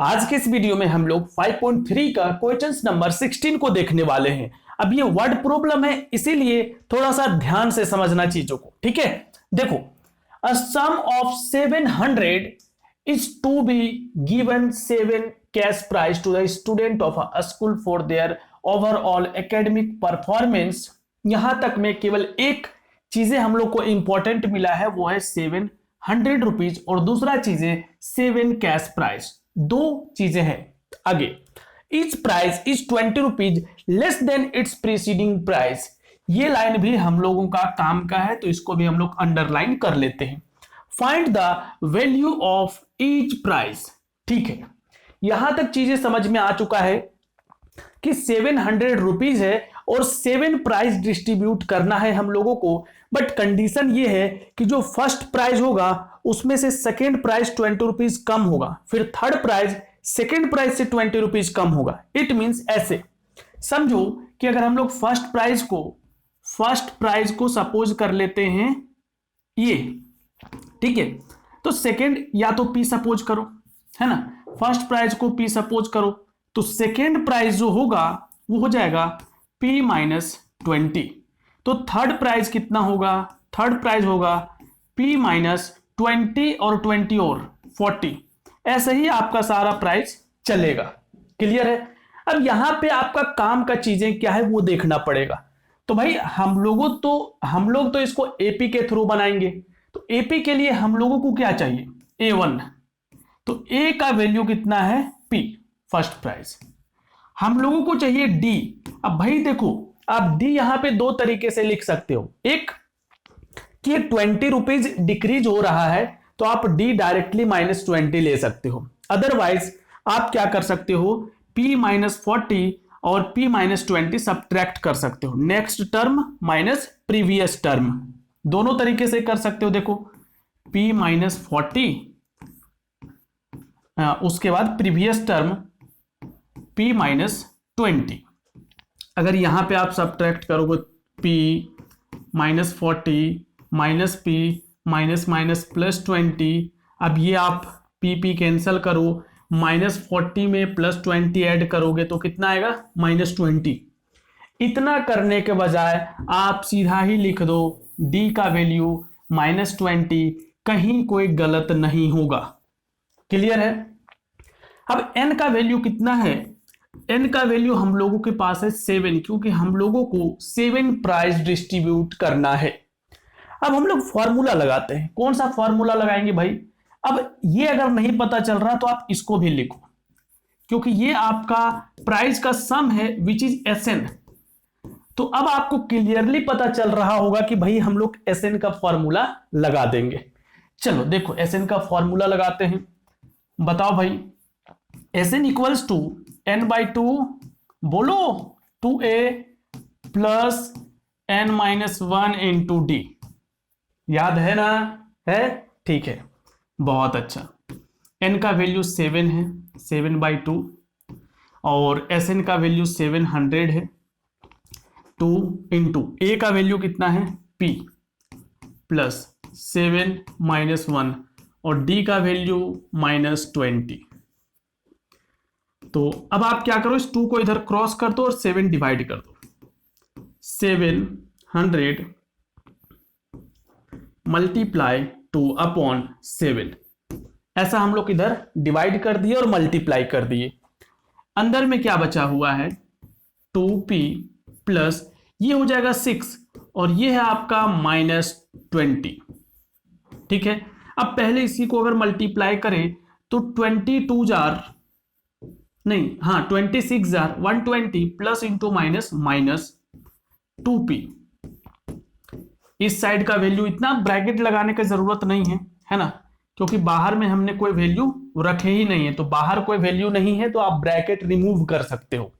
आज के इस वीडियो में हम लोग 5.3 का क्वेश्चन नंबर 16 को देखने वाले हैं। अब ये वर्ड प्रॉब्लम है, इसीलिए थोड़ा सा ध्यान से समझना चीजों को। ठीक है, देखो, अ सम of 700 is to be given 7 cash prize to the student of a school for their overall academic performance। यहां तक में केवल एक चीजें हम लोग को इंपॉर्टेंट मिला है, वो है 700 रुपीज, और दूसरा चीज है 7 कैश प्राइज। दो चीजें हैं। आगे, etch price is 20 rupees less than it's preceding price. ये लाइन भी हम लोगों का काम का है, तो इसको भी हम लोग अंडरलाइन कर लेते हैं। Find the value of each price. ठीक है, यहां तक चीजें समझ में आ चुका है कि 700 रुपीज है और 7 प्राइज डिस्ट्रीब्यूट करना है हम लोगों को। बट कंडीशन ये है कि जो फर्स्ट प्राइज होगा उसमें से सेकेंड प्राइज 20 रुपीज कम होगा, फिर थर्ड प्राइज सेकेंड प्राइज से 20 रुपीज कम होगा। इट मींस ऐसे समझो कि अगर हम लोग फर्स्ट प्राइज को सपोज कर लेते हैं ये, ठीक है, तो सेकेंड या तो पी सपोज करो, है ना, फर्स्ट प्राइज को पी सपोज करो, तो सेकेंड प्राइज जो होगा वो हो जाएगा p माइनस 20। तो थर्ड प्राइज कितना होगा? थर्ड प्राइज होगा p माइनस 20 और 20 और 40। ऐसे ही आपका सारा प्राइस चलेगा। क्लियर है? अब यहां पे आपका काम का चीजें क्या है वो देखना पड़ेगा। तो भाई हम लोग तो इसको एपी के थ्रू बनाएंगे। तो एपी के लिए हम लोगों को क्या चाहिए? A1। तो ए का वैल्यू कितना है? P, first prize. हम लोगों को चाहिए डी। अब भाई देखो, आप डी यहां पे दो तरीके से लिख सकते हो। एक कि 20 रुपीज डिक्रीज हो रहा है तो आप डी डायरेक्टली -20 ले सकते हो। अदरवाइज आप क्या कर सकते हो? P माइनस 40 और P माइनस 20 सब्ट्रैक्ट कर सकते हो। Next term minus previous term, दोनों तरीके से कर सकते हो। देखो, P माइनस 40, उसके बाद प्रीवियस टर्म P माइनस 20। अगर यहां पे आप सब्ट्रैक्ट करोगे P minus 40 minus P minus minus plus 20, अब ये आप P कैंसिल करो, -40 में +20 ऐड करोगे तो कितना आएगा? -20। इतना करने के बजाय आप सीधा ही लिख दो D का वैल्यू -20, कहीं कोई गलत नहीं होगा। क्लियर है? अब N का वैल्यू कितना है? N का वैल्यू हम लोगों के पास है 7, क्योंकि हम लोगों को 7 प्राइज डिस्ट्रीब्यूट करना है। अब हम लोग फॉर्मूला लगाते हैं। कौन सा फॉर्मूला लगाएंगे भाई? अब ये अगर नहीं पता चल रहा तो आप इसको भी लिखो, क्योंकि ये आपका प्राइस का सम है विच इज SN। तो अब आपको क्लियरली पता चल रहा होगा कि भाई हम लोग SN का फॉर्मूला लगा देंगे। चलो देखो, SN का फॉर्मूला लगाते हैं। बताओ भाई, SN इक्वल्स टू n/2, बोलो, 2a plus n-1 into D. याद है ना? है? ठीक है, बहुत अच्छा। n का वैल्यू 7 है, 7/2, और SN का वैल्यू 700 है। 2 इंटू a का वैल्यू कितना है? P प्लस 7 माइनस 1, और d का वैल्यू -20। तो अब आप क्या करो, इस 2 को इधर क्रॉस कर दो और 7 डिवाइड कर दो। 700 मल्टीप्लाई 2 अपॉन 7, ऐसा हम लोग इधर डिवाइड कर दिए और मल्टीप्लाई कर दिए। अंदर में क्या बचा हुआ है? 2p प्लस ये हो जाएगा 6, और ये है आपका -20। ठीक है, अब पहले इसी को अगर मल्टीप्लाई करें तो 22 जार नहीं, हाँ 26 jar 120 plus into minus 2p। इस साइड का वैल्यू, इतना ब्रैकेट लगाने की जरूरत नहीं है ना, क्योंकि बाहर में हमने कोई वैल्यू रखे ही नहीं है। तो बाहर कोई वैल्यू नहीं है तो आप ब्रैकेट रिमूव कर सकते हो।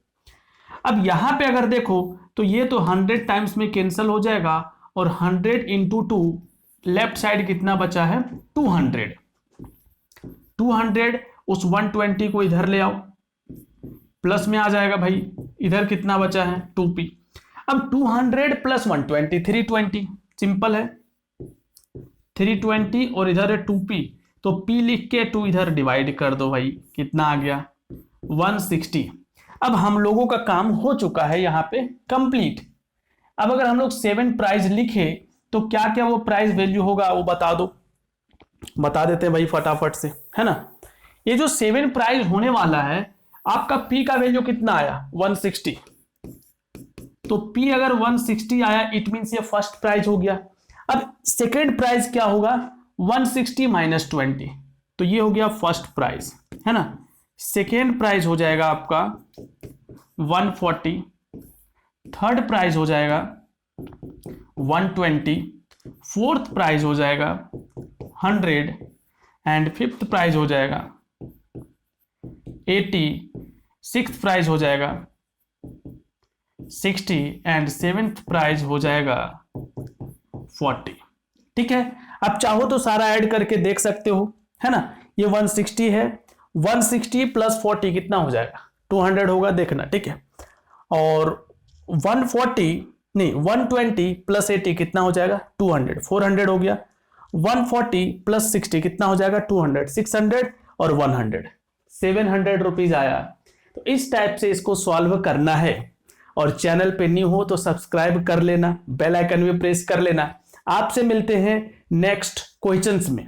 अब यहां पे अगर देखो तो ये तो 100 टाइम्स में कैंसिल हो जाएगा, और 100 इंटू 2, लेफ्ट साइड कितना बचा है? 200। 200 उस 120 को इधर ले आओ, प्लस में आ जाएगा भाई। इधर कितना बचा है? 2p। अब 200 प्लस 120 320, सिंपल है। 320 और इधर है 2p, तो P लिख के 2 इधर डिवाइड कर दो भाई, कितना आ गया 160। अब हम लोगों का काम हो चुका है यहाँ पे कंप्लीट। अब अगर हम लोग 7 प्राइस लिखे तो क्या क्या वो प्राइस वैल्यू होगा वो बता दो, बता देते हैं भाई फटाफट से, है ना। ये जो 7 प्राइस होने वाला है, आपका P का वैल्यू कितना आया 160, तो P अगर 160 आया इट मींस ये फर्स्ट प्राइस हो गया। अब सेकेंड प्राइस क्या होगा 160 माइनस 20, तो ये हो गया फर्स्ट प्राइस, है ना। सेकेंड प्राइस हो जाएगा आपका 140, थर्ड प्राइस हो जाएगा 120, फोर्थ प्राइस हो जाएगा 100 एंड फिफ्थ प्राइस हो जाएगा 80, सिक्स्थ प्राइस हो जाएगा 60 एंड सेवेंथ प्राइस हो जाएगा 40। ठीक है, आप चाहो तो सारा ऐड करके देख सकते हो, है ना। ये 160 है, 160 प्लस 40 कितना हो जाएगा 200 होगा, देखना, ठीक है। और 120 प्लस 80 कितना हो जाएगा 200, 400 हो गया। 140 प्लस 60 कितना हो जाएगा 200, 600 और 100, 700 रुपीज आया। तो इस टाइप से इसको सॉल्व करना है। और चैनल पे न्यू हो तो सब्सक्राइब कर लेना, बेल आइकन भी प्रेस कर लेना। आपसे मिलते हैं नेक्स्ट क्वेश्चंस में।